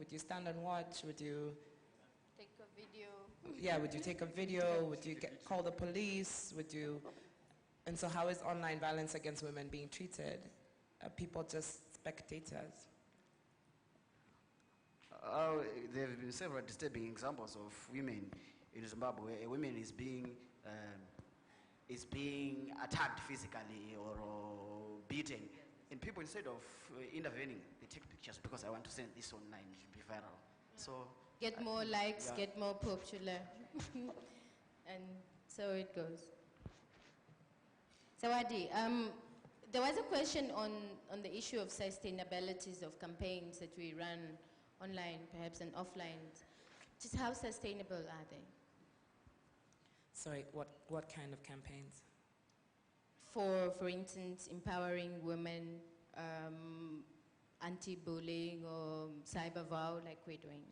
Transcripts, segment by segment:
Would you stand and watch? Would you take a video? Yeah, would you take a video? Would you call the police? Would you? And so how is online violence against women being treated? Are people just spectators? There have been several disturbing examples of women in Zimbabwe where a woman is being attacked physically or beaten, and people, instead of intervening, they take pictures because I want to send this online, it should be viral. So get more likes, get more popular, and so it goes. Sawadi, there was a question on the issue of sustainabilities of campaigns that we run online, perhaps, and offline. Just how sustainable are they? Sorry, what kind of campaigns? For instance, empowering women, anti-bullying or cyber vow like we're doing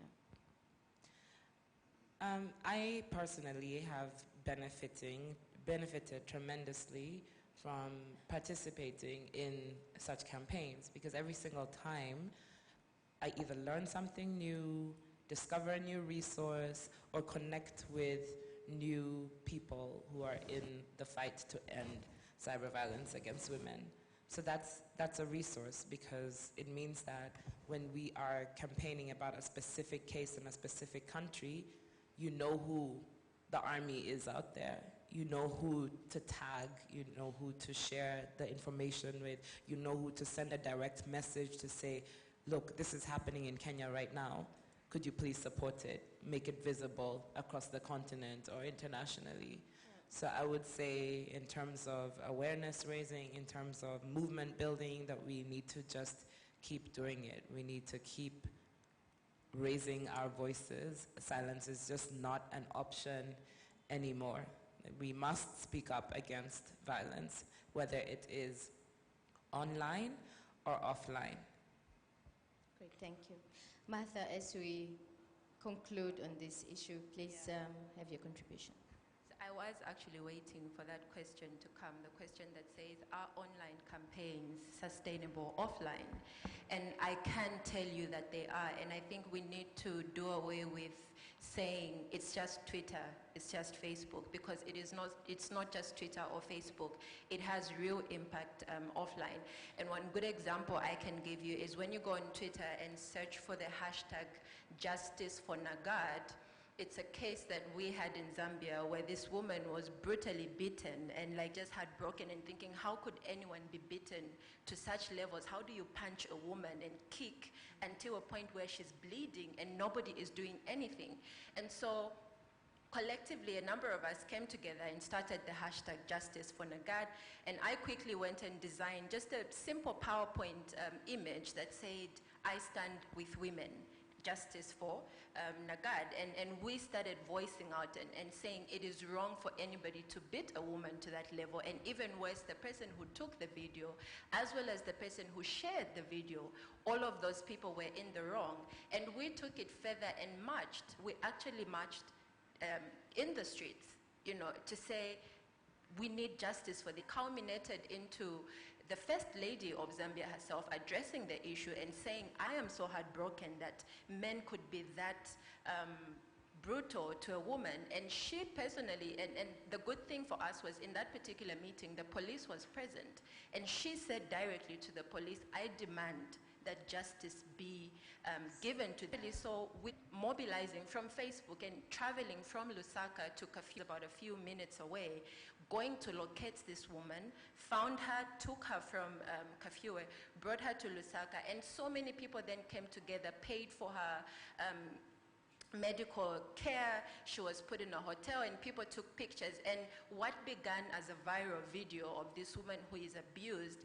now. I personally have benefited tremendously from participating in such campaigns, because every single time I either learn something new, discover a new resource, or connect with new people who are in the fight to end cyber violence against women. So that's a resource, because it means that when we are campaigning about a specific case in a specific country, you know who the army is out there. You know who to tag, you know who to share the information with, you know who to send a direct message to say, look, this is happening in Kenya right now. Could you please support it? Make it visible across the continent or internationally. So I would say, in terms of awareness raising, in terms of movement building, that we need to just keep doing it. We need to keep raising our voices. Silence is just not an option anymore. We must speak up against violence, whether it is online or offline. Great, thank you. Martha, as we conclude on this issue, please have your contribution. I was actually waiting for that question to come, the question that says, are online campaigns sustainable offline? And I can tell you that they are, and I think we need to do away with saying it's just Twitter, it's just Facebook, because it's not just Twitter or Facebook. It has real impact offline. And one good example I can give you is when you go on Twitter and search for the hashtag Justice for Nagad. It's a case that we had in Zambia where this woman was brutally beaten and just had broken, and thinking, how could anyone be beaten to such levels? How do you punch a woman and kick until a point where she's bleeding and nobody is doing anything? And so collectively, a number of us came together and started the hashtag Justice for Nagad, and I quickly went and designed just a simple PowerPoint image that said, I stand with women. Justice for Nagad, and we started voicing out and saying it is wrong for anybody to beat a woman to that level, and even worse, the person who took the video as well as the person who shared the video, all of those people were in the wrong. And we took it further and marched. We actually marched in the streets, to say we need justice for the, culminated into the First Lady of Zambia herself addressing the issue and saying, I am so heartbroken that men could be that brutal to a woman. And she personally, and the good thing for us was in that particular meeting, the police was present. And she said directly to the police, I demand that justice be given to them. So with mobilizing from Facebook and traveling from Lusaka to Kafue, about a few minutes away, going to locate this woman, found her, took her from Kafue, brought her to Lusaka, and so many people then came together, paid for her medical care. She was put in a hotel and people took pictures. And what began as a viral video of this woman who is abused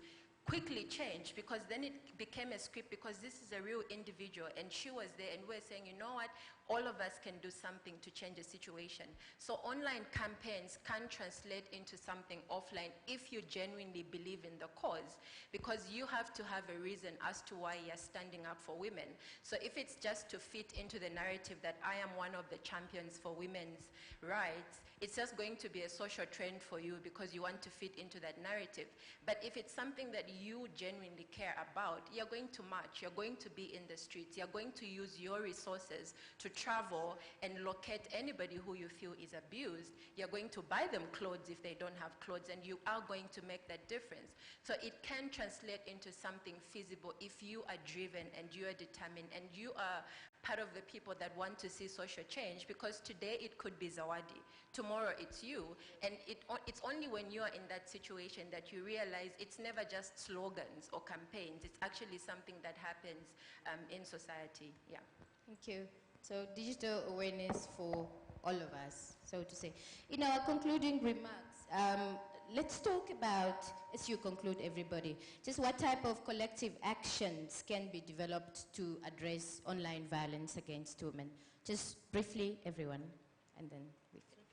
quickly changed, because then it became a script, because this is a real individual and she was there, and we're saying, you know what, all of us can do something to change the situation. So online campaigns can translate into something offline if you genuinely believe in the cause, because you have to have a reason as to why you're standing up for women. So if it's just to fit into the narrative that I am one of the champions for women's rights, it's just going to be a social trend for you because you want to fit into that narrative. But if it's something that you genuinely care about, you're going to march, you're going to be in the streets, you're going to use your resources to travel and locate anybody who you feel is abused. You're going to buy them clothes if they don't have clothes, and you are going to make that difference. So it can translate into something feasible if you are driven and you are determined and you are part of the people that want to see social change, because today it could be Zawadi, tomorrow it's you, and it's only when you are in that situation that you realize it's never just slogans or campaigns, it's actually something that happens in society. Yeah. Thank you. So digital awareness for all of us, so to say. In our concluding remarks, let's talk about, as you conclude everybody, just what type of collective actions can be developed to address online violence against women. Just briefly, everyone, and then we finish.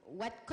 What